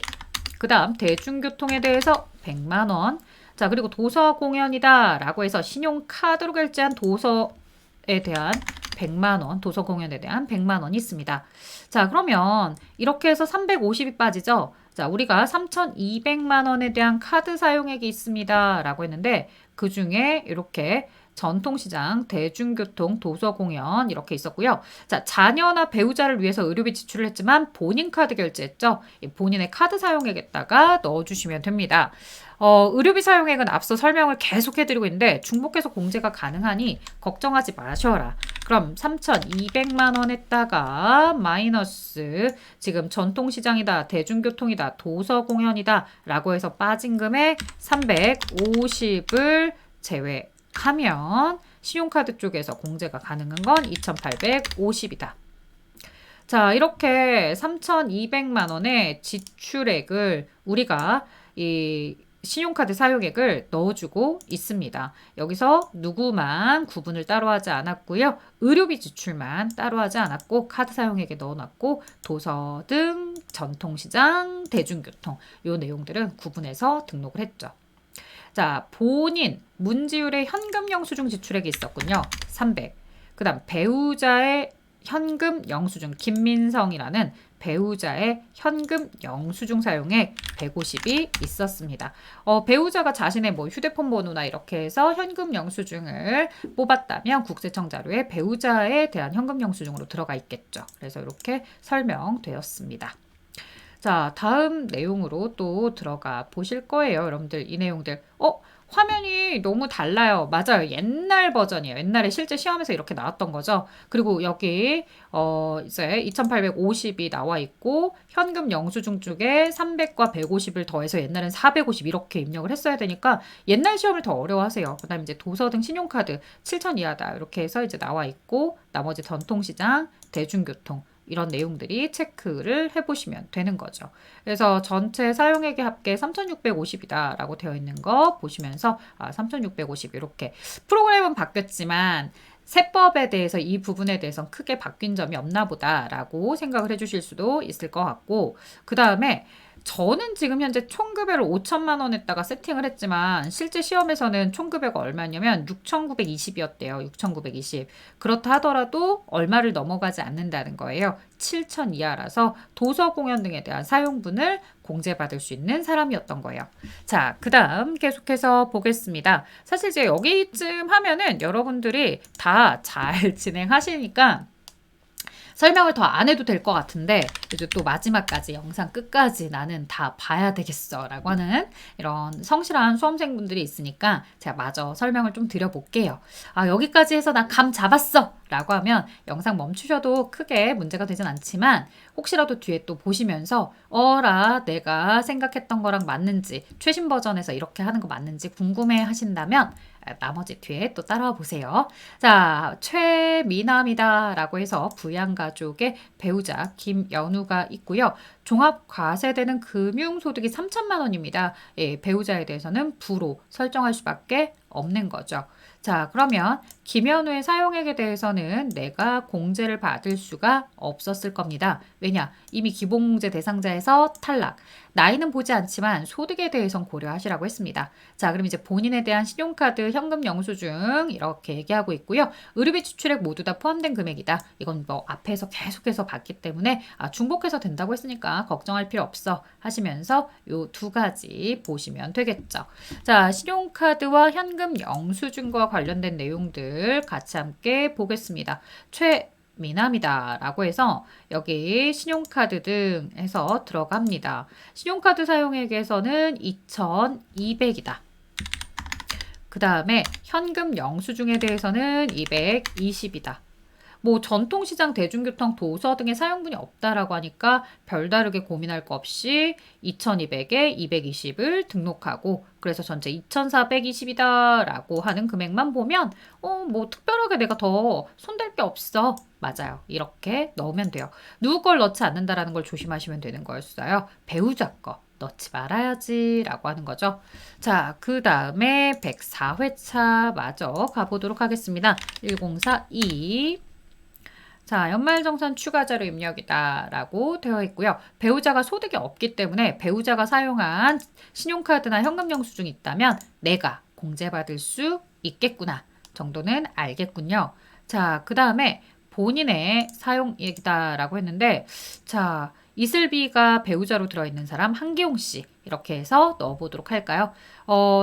그 다음 대중교통에 대해서 100만 원, 자, 그리고 도서 공연이다 라고 해서 신용카드로 결제한 도서에 대한 100만 원, 도서 공연에 대한 100만 원이 있습니다. 자, 그러면 이렇게 해서 350이 빠지죠. 자, 우리가 3,200만 원에 대한 카드 사용액이 있습니다. 라고 했는데 그 중에 이렇게 전통시장, 대중교통, 도서공연 이렇게 있었고요. 자, 자녀나 배우자를 위해서 의료비 지출을 했지만 본인 카드 결제했죠. 본인의 카드 사용액에다가 넣어주시면 됩니다. 의료비 사용액은 앞서 설명을 계속 해드리고 있는데 중복해서 공제가 가능하니 걱정하지 마셔라. 그럼 3,200만 원에다가 마이너스 지금 전통시장이다, 대중교통이다, 도서공연이다 라고 해서 빠진 금액 350을 제외하면 신용카드 쪽에서 공제가 가능한 건 2,850이다. 자, 이렇게 3,200만 원의 지출액을 우리가 이 신용카드 사용액을 넣어주고 있습니다. 여기서 누구만 구분을 따로 하지 않았고요. 의료비 지출만 따로 하지 않았고 카드 사용액에 넣어놨고 도서 등 전통시장, 대중교통 요 내용들은 구분해서 등록을 했죠. 자, 본인 문지율의 현금 영수증 지출액이 있었군요. 300. 그 다음 배우자의 현금 영수증 김민성이라는 배우자의 현금 영수증 사용액 150이 있었습니다. 배우자가 자신의 뭐 휴대폰 번호나 이렇게 해서 현금 영수증을 뽑았다면 국세청 자료에 배우자에 대한 현금 영수증으로 들어가 있겠죠. 그래서 이렇게 설명되었습니다. 자, 다음 내용으로 또 들어가 보실 거예요. 여러분들 이 내용들. 화면이 너무 달라요. 맞아요. 옛날 버전이에요. 옛날에 실제 시험에서 이렇게 나왔던 거죠. 그리고 여기 이제 2,850이 나와 있고 현금 영수증 쪽에 300과 150을 더해서 옛날엔 450 이렇게 입력을 했어야 되니까 옛날 시험을 더 어려워하세요. 그다음에 이제 도서 등 신용카드 7,000 이하다 이렇게 해서 이제 나와 있고 나머지 전통시장, 대중교통 이런 내용들이 체크를 해보시면 되는 거죠. 그래서 전체 사용액의 합계 3,650이다 라고 되어 있는 거 보시면서 3,650 이렇게 프로그램은 바뀌었지만 세법에 대해서 이 부분에 대해서 크게 바뀐 점이 없나 보다 라고 생각을 해주실 수도 있을 것 같고 그 다음에 저는 지금 현재 총급여를 5천만 원에다가 세팅을 했지만 실제 시험에서는 총급여가 얼마냐면 6,920이었대요. 6,920. 그렇다 하더라도 얼마를 넘어가지 않는다는 거예요. 7천 이하라서 도서 공연 등에 대한 사용분을 공제받을 수 있는 사람이었던 거예요. 자, 그 다음 계속해서 보겠습니다. 사실 이제 여기쯤 하면은 여러분들이 다 잘 진행하시니까 설명을 더 안 해도 될 것 같은데 이제 또 마지막까지 영상 끝까지 나는 다 봐야 되겠어 라고 하는 이런 성실한 수험생분들이 있으니까 제가 마저 설명을 좀 드려볼게요. 여기까지 해서 나 감 잡았어 라고 하면 영상 멈추셔도 크게 문제가 되진 않지만 혹시라도 뒤에 또 보시면서 내가 생각했던 거랑 맞는지 최신 버전에서 이렇게 하는 거 맞는지 궁금해 하신다면 나머지 뒤에 또 따라와 보세요. 자, 최미남이다 라고 해서 부양가족의 배우자 김연우가 있고요. 종합과세되는 금융소득이 3천만 원입니다. 배우자에 대해서는 부로 설정할 수밖에 없는 거죠. 자, 그러면 김연우의 사용액에 대해서는 내가 공제를 받을 수가 없었을 겁니다. 왜냐? 이미 기본공제 대상자에서 탈락. 나이는 보지 않지만 소득에 대해선 고려하시라고 했습니다. 자, 그럼 이제 본인에 대한 신용카드, 현금 영수증 이렇게 얘기하고 있고요. 의료비 지출액 모두 다 포함된 금액이다. 이건 뭐 앞에서 계속해서 봤기 때문에 중복해서 된다고 했으니까 걱정할 필요 없어 하시면서 요 두 가지 보시면 되겠죠. 자, 신용카드와 현금 영수증과 관련된 내용들 같이 함께 보겠습니다. 미남이다 라고 해서 여기 신용카드 등 해서 들어갑니다. 신용카드 사용액에서는 2,200이다. 그 다음에 현금 영수증에 대해서는 220이다. 뭐 전통시장, 대중교통, 도서 등의 사용분이 없다라고 하니까 별다르게 고민할 거 없이 2,200에 220을 등록하고 그래서 전체 2,420이다 라고 하는 금액만 보면 뭐 특별하게 내가 더 손댈 게 없어. 맞아요. 이렇게 넣으면 돼요. 누구 걸 넣지 않는다라는 걸 조심하시면 되는 거였어요. 배우자 거. 넣지 말아야지 라고 하는 거죠. 자, 그 다음에 104회차 마저 가보도록 하겠습니다. 1042 자, 연말정산 추가 자료 입력이다 라고 되어 있고요. 배우자가 소득이 없기 때문에 배우자가 사용한 신용카드나 현금 영수증이 있다면 내가 공제받을 수 있겠구나 정도는 알겠군요. 자, 그 다음에 본인의 사용액이다라고 했는데, 자, 이슬비가 배우자로 들어있는 사람 한기용 씨 이렇게 해서 넣어보도록 할까요?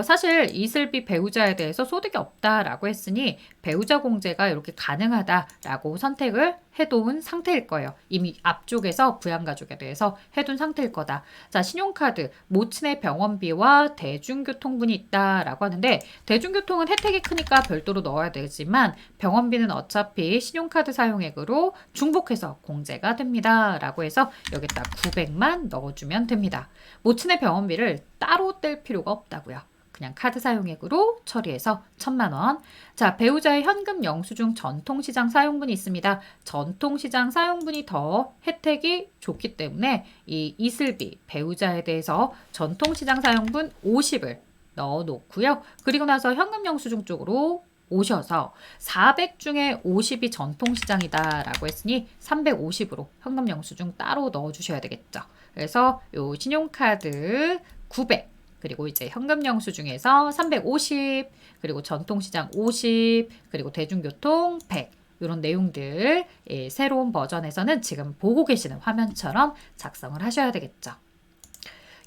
사실 이슬비 배우자에 대해서 소득이 없다라고 했으니 배우자 공제가 이렇게 가능하다라고 선택을 해둔 상태일 거예요. 이미 앞쪽에서 부양가족에 대해서 해둔 상태일 거다. 자, 신용카드, 모친의 병원비와 대중교통분이 있다라고 하는데 대중교통은 혜택이 크니까 별도로 넣어야 되지만 병원비는 어차피 신용카드 사용액으로 중복해서 공제가 됩니다. 라고 해서 여기다 900만 넣어주면 됩니다. 모친의 병원비를 따로 뗄 필요가 없다고요. 그냥 카드 사용액으로 처리해서 1000만 원. 자, 배우자의 현금 영수증 전통시장 사용분이 있습니다. 전통시장 사용분이 더 혜택이 좋기 때문에 이 이슬비 배우자에 대해서 전통시장 사용분 50을 넣어 놓고요. 그리고 나서 현금 영수증 쪽으로 오셔서 400 중에 50이 전통시장이다 라고 했으니 350으로 현금 영수증 따로 넣어 주셔야 되겠죠. 그래서 요 신용카드 900 그리고 이제 현금 영수증에서 350 그리고 전통시장 50 그리고 대중교통 100 이런 내용들 새로운 버전에서는 지금 보고 계시는 화면처럼 작성을 하셔야 되겠죠.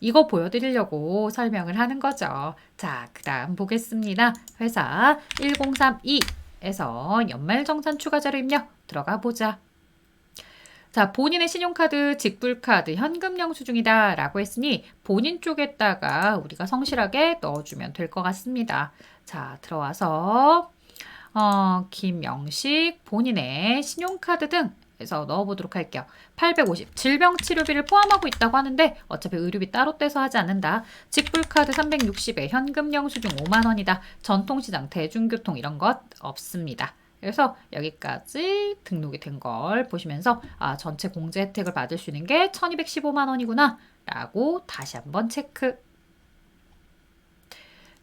이거 보여드리려고 설명을 하는 거죠. 자, 그 다음 보겠습니다. 회사 1032에서 연말정산 추가자료 입력 들어가 보자. 자, 본인의 신용카드, 직불카드, 현금 영수증이다 라고 했으니 본인 쪽에다가 우리가 성실하게 넣어주면 될 것 같습니다. 자, 들어와서 김영식 본인의 신용카드 등 해서 넣어보도록 할게요. 850 질병치료비를 포함하고 있다고 하는데 어차피 의료비 따로 떼서 하지 않는다. 직불카드 360에 현금 영수증 5만 원이다. 전통시장, 대중교통 이런 것 없습니다. 그래서 여기까지 등록이 된 걸 보시면서 전체 공제 혜택을 받을 수 있는 게 1215만 원이구나 라고 다시 한번 체크.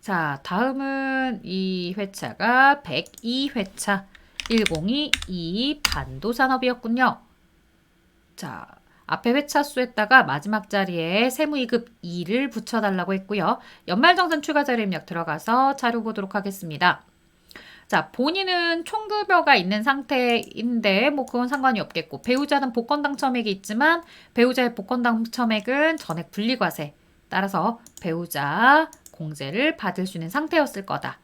자, 다음은 이 회차가 102회차 1022 반도산업이었군요. 자, 앞에 회차 수에다가 마지막 자리에 세무이급 2를 붙여달라고 했고요. 연말정산 추가 자료 입력 들어가서 자료 보도록 하겠습니다. 자, 본인은 총급여가 있는 상태인데 뭐 그건 상관이 없겠고 배우자는 복권 당첨액이 있지만 배우자의 복권 당첨액은 전액 분리과세 따라서 배우자 공제를 받을 수 있는 상태였을 거다.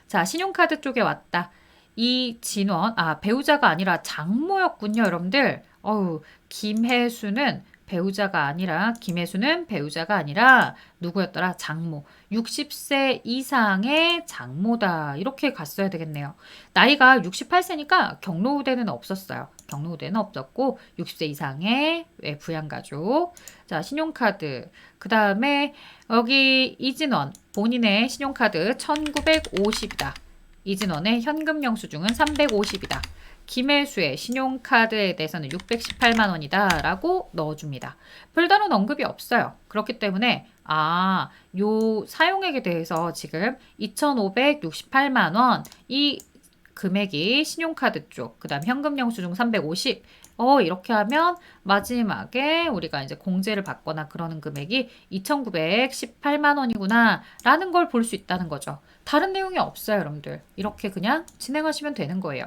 자, 신용카드 쪽에 왔다. 이 진원, 배우자가 아니라 장모였군요, 여러분들. 김혜수는 배우자가 아니라 누구였더라? 장모. 60세 이상의 장모다. 이렇게 갔어야 되겠네요. 나이가 68세니까 경로우대는 없었어요. 경로우대는 없었고 60세 이상의 부양가족. 자, 신용카드. 그 다음에 여기 이진원. 본인의 신용카드 1950이다. 이진원의 현금 영수증은 350이다. 김혜수의 신용카드에 대해서는 618만 원이다 라고 넣어줍니다. 별다른 언급이 없어요. 그렇기 때문에 요 사용액에 대해서 지금 2,568만 원 이 금액이 신용카드 쪽, 그 다음 현금 영수증 350 이렇게 하면 마지막에 우리가 이제 공제를 받거나 그러는 금액이 2,918만 원이구나 라는 걸 볼 수 있다는 거죠. 다른 내용이 없어요, 여러분들. 이렇게 그냥 진행하시면 되는 거예요.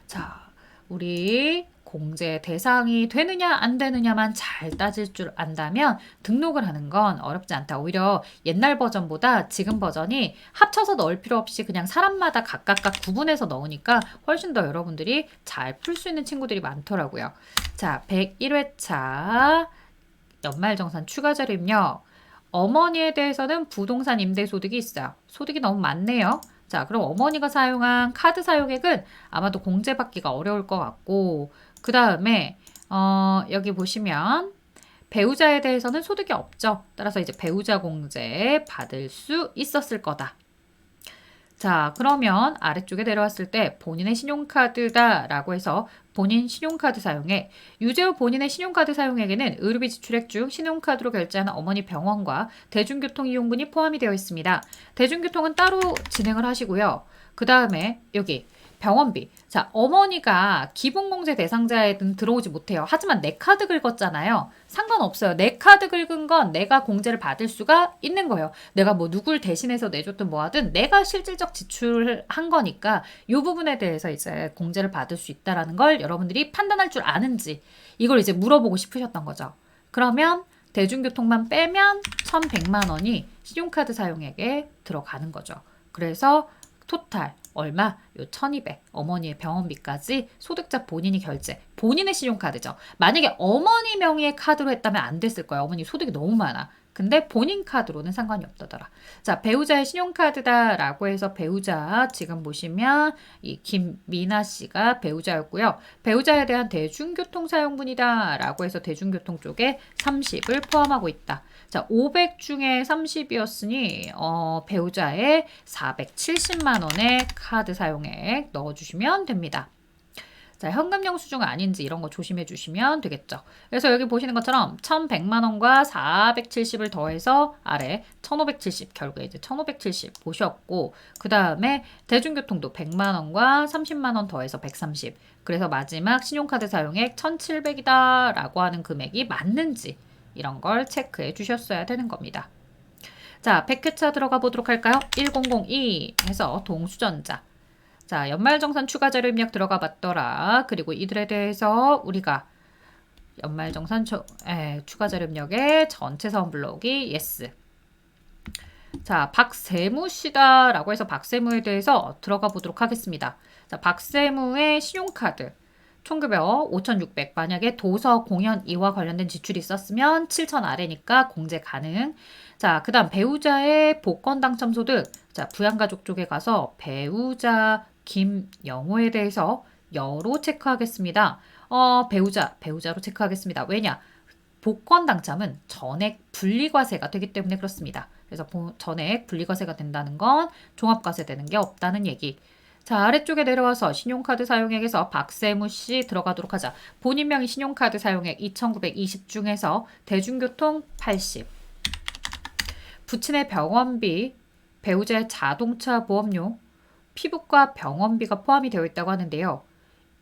자, 우리 공제 대상이 되느냐 안 되느냐만 잘 따질 줄 안다면 등록을 하는 건 어렵지 않다. 오히려 옛날 버전보다 지금 버전이 합쳐서 넣을 필요 없이 그냥 사람마다 각각 구분해서 넣으니까 훨씬 더 여러분들이 잘 풀 수 있는 친구들이 많더라고요. 자, 101회차 연말정산 추가 자료 입력. 어머니에 대해서는 부동산 임대소득이 있어요. 소득이 너무 많네요. 자, 그럼 어머니가 사용한 카드 사용액은 아마도 공제받기가 어려울 것 같고 그 다음에 여기 보시면 배우자에 대해서는 소득이 없죠. 따라서 이제 배우자 공제 받을 수 있었을 거다. 자, 그러면 아래쪽에 내려왔을 때 본인의 신용카드다 라고 해서 본인 신용카드 사용액, 유죄 후 본인의 신용카드 사용액에는 의료비 지출액 중 신용카드로 결제하는 어머니 병원과 대중교통 이용분이 포함이 되어 있습니다. 대중교통은 따로 진행을 하시고요. 그 다음에 여기 병원비. 자, 어머니가 기본공제 대상자에는 들어오지 못해요. 하지만 내 카드 긁었잖아요. 상관없어요. 내 카드 긁은 건 내가 공제를 받을 수가 있는 거예요. 내가 뭐 누굴 대신해서 내줬든 뭐 하든 내가 실질적 지출을 한 거니까 이 부분에 대해서 이제 공제를 받을 수 있다라는 걸 여러분들이 판단할 줄 아는지 이걸 이제 물어보고 싶으셨던 거죠. 그러면 대중교통만 빼면 1,100만 원이 신용카드 사용액에 들어가는 거죠. 그래서 토탈 얼마? 요 1,200. 어머니의 병원비까지 소득자 본인이 결제. 본인의 신용카드죠. 만약에 어머니 명의의 카드로 했다면 안 됐을 거예요. 어머니 소득이 너무 많아. 근데 본인 카드로는 상관이 없다더라. 자, 배우자의 신용카드다라고 해서 배우자 지금 보시면 이 김미나 씨가 배우자였고요. 배우자에 대한 대중교통 사용분이다라고 해서 대중교통 쪽에 30을 포함하고 있다. 자, 500 중에 30이었으니 배우자의 470만 원의 카드 사용액 넣어주시면 됩니다. 자, 현금 영수증 아닌지 이런 거 조심해 주시면 되겠죠. 그래서 여기 보시는 것처럼 1,100만 원과 470을 더해서 아래 1,570 결국에 이제 1,570 보셨고 그 다음에 대중교통도 100만 원과 30만 원 더해서 130. 그래서 마지막 신용카드 사용액 1,700이다 라고 하는 금액이 맞는지 이런 걸 체크해 주셨어야 되는 겁니다. 자, 100회차 들어가 보도록 할까요? 1002 해서 동수전자. 자, 연말정산 추가자료 입력 들어가 봤더라. 그리고 이들에 대해서 우리가 연말정산 추가자료 입력의 전체 사원 블록이 yes. 자, 박세무 씨다 라고 해서 박세무에 대해서 들어가 보도록 하겠습니다. 자, 박세무의 신용카드 총급여 5,600. 만약에 도서, 공연, 이와 관련된 지출이 있었으면 7,000 아래니까 공제 가능. 자, 그 다음 배우자의 복권 당첨 소득. 자, 부양가족 쪽에 가서 배우자 김영호에 대해서 여로 체크하겠습니다. 배우자로 체크하겠습니다. 왜냐? 복권 당첨은 전액 분리과세가 되기 때문에 그렇습니다. 그래서 전액 분리과세가 된다는 건 종합과세 되는 게 없다는 얘기. 자, 아래쪽에 내려와서 신용카드 사용액에서 박세무 씨 들어가도록 하자. 본인 명의 신용카드 사용액 2,920 중에서 대중교통 80. 부친의 병원비, 배우자의 자동차 보험료, 피부과 병원비가 포함이 되어 있다고 하는데요.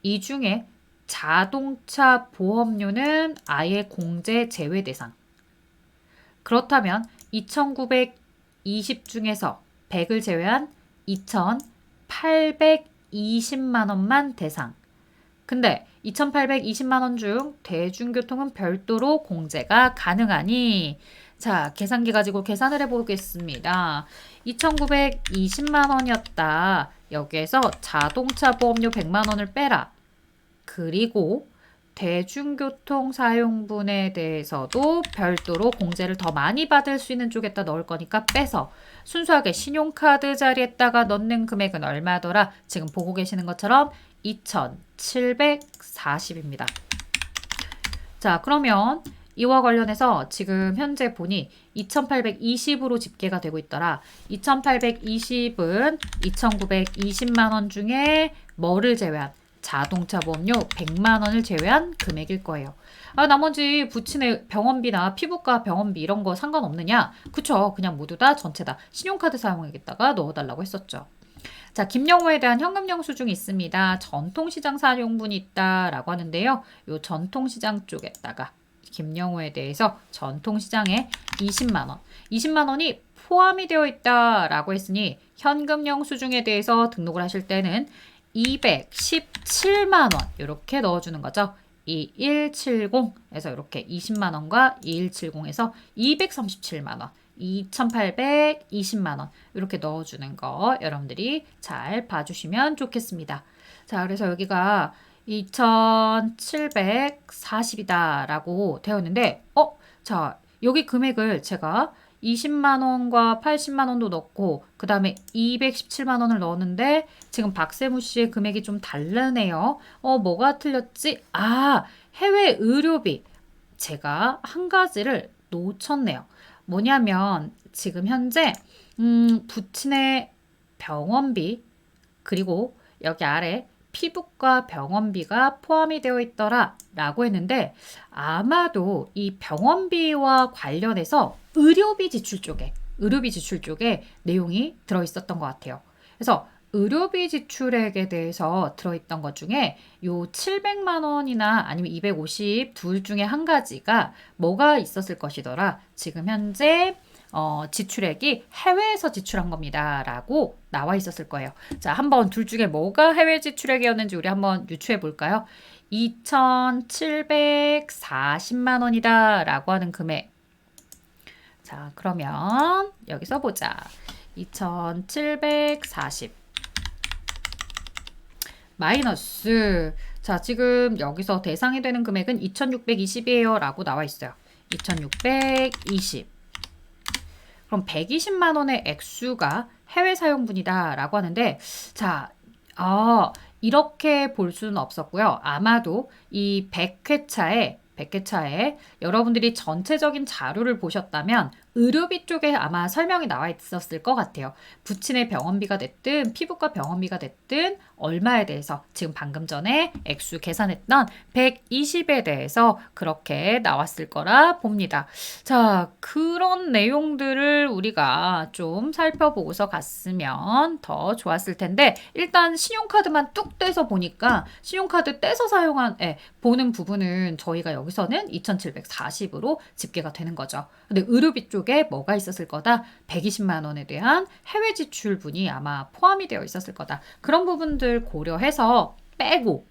이 중에 자동차 보험료는 아예 공제 제외 대상. 그렇다면 2,920 중에서 100을 제외한 2,820만 원만 대상. 근데 2,820만 원 중 대중교통은 별도로 공제가 가능하니 자, 계산기 가지고 계산을 해보겠습니다. 2,920만 원이었다. 여기에서 자동차 보험료 100만 원을 빼라. 그리고 대중교통 사용분에 대해서도 별도로 공제를 더 많이 받을 수 있는 쪽에다 넣을 거니까 빼서 순수하게 신용카드 자리에다가 넣는 금액은 얼마더라? 지금 보고 계시는 것처럼 2,740입니다. 자, 그러면 이와 관련해서 지금 현재 보니 2,820으로 집계가 되고 있더라. 2,820은 2,920만 원 중에 뭐를 제외한 자동차 보험료 100만 원을 제외한 금액일 거예요. 나머지 부친의 병원비나 피부과 병원비 이런 거 상관없느냐? 그쵸. 그냥 모두 다 전체 다 신용카드 사용액에다가 넣어달라고 했었죠. 자, 김영호에 대한 현금 영수증이 있습니다. 전통시장 사용분이 있다라고 하는데요. 이 전통시장 쪽에다가 김영호에 대해서 전통시장에 20만 원. 20만 원이 포함이 되어 있다라고 했으니 현금 영수증에 대해서 등록을 하실 때는 217만 원 이렇게 넣어주는 거죠. 2170에서 이렇게 20만 원과 2170에서 237만 원, 2,820만 원 이렇게 넣어주는 거 여러분들이 잘 봐주시면 좋겠습니다. 자, 그래서 여기가 2,740이다 라고 되어 있는데 자, 여기 금액을 제가 20만 원과 80만 원도 넣고 그 다음에 217만 원을 넣었는데 지금 박세무 씨의 금액이 좀 다르네요. 뭐가 틀렸지? 해외 의료비. 제가 한 가지를 놓쳤네요. 뭐냐면 지금 현재 부친의 병원비 그리고 여기 아래 피부과 병원비가 포함이 되어 있더라 라고 했는데 아마도 이 병원비와 관련해서 의료비 지출 쪽에 내용이 들어있었던 것 같아요. 그래서 의료비 지출액에 대해서 들어있던 것 중에 요 700만 원이나 아니면 250 둘 중에 한 가지가 뭐가 있었을 것이더라. 지금 현재 지출액이 해외에서 지출한 겁니다. 라고 나와 있었을 거예요. 자, 한번 둘 중에 뭐가 해외 지출액이었는지 우리 한번 유추해 볼까요? 2,740만 원이다. 라고 하는 금액. 자, 그러면 여기서 보자. 2,740 마이너스. 자, 지금 여기서 대상이 되는 금액은 2,620이에요. 라고 나와 있어요. 2,620. 그럼 120만 원의 액수가 해외 사용분이다 라고 하는데, 자, 이렇게 볼 수는 없었고요. 아마도 이 100회차에 여러분들이 전체적인 자료를 보셨다면 의료비 쪽에 아마 설명이 나와 있었을 것 같아요. 부친의 병원비가 됐든 피부과 병원비가 됐든 얼마에 대해서 지금 방금 전에 액수 계산했던 120에 대해서 그렇게 나왔을 거라 봅니다. 자, 그런 내용들을 우리가 좀 살펴보고서 갔으면 더 좋았을 텐데 일단 신용카드만 뚝 떼서 보니까 신용카드 떼서 보는 부분은 저희가 여기서는 2,740으로 집계가 되는 거죠. 근데 의료비 쪽에 뭐가 있었을 거다? 120만 원에 대한 해외 지출분이 아마 포함이 되어 있었을 거다. 그런 부분들 고려해서 빼고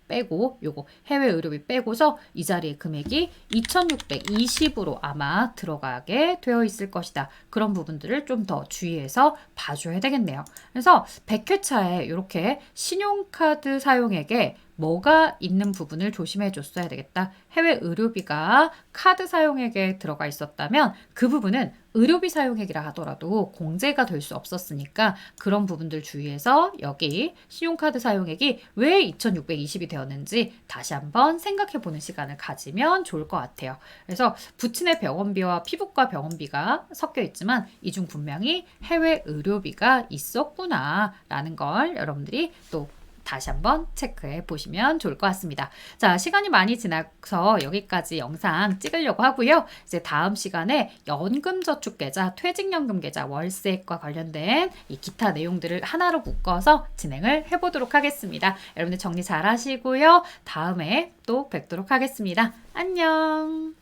요거 해외 의료비 빼고서 이 자리의 금액이 2,620으로 아마 들어가게 되어 있을 것이다. 그런 부분들을 좀 더 주의해서 봐줘야 되겠네요. 그래서 100회차에 이렇게 신용카드 사용액에 뭐가 있는 부분을 조심해 줬어야 되겠다. 해외 의료비가 카드 사용액에 들어가 있었다면 그 부분은 의료비 사용액이라 하더라도 공제가 될 수 없었으니까 그런 부분들 주의해서 여기 신용카드 사용액이 왜 2,620이 되었는지 다시 한번 생각해 보는 시간을 가지면 좋을 것 같아요. 그래서 부친의 병원비와 피부과 병원비가 섞여 있지만 이 중 분명히 해외 의료비가 있었구나 라는 걸 여러분들이 또 다시 한번 체크해 보시면 좋을 것 같습니다. 자, 시간이 많이 지나서 여기까지 영상 찍으려고 하고요. 이제 다음 시간에 연금저축계좌, 퇴직연금계좌, 월세과 관련된 이 기타 내용들을 하나로 묶어서 진행을 해보도록 하겠습니다. 여러분들 정리 잘 하시고요. 다음에 또 뵙도록 하겠습니다. 안녕!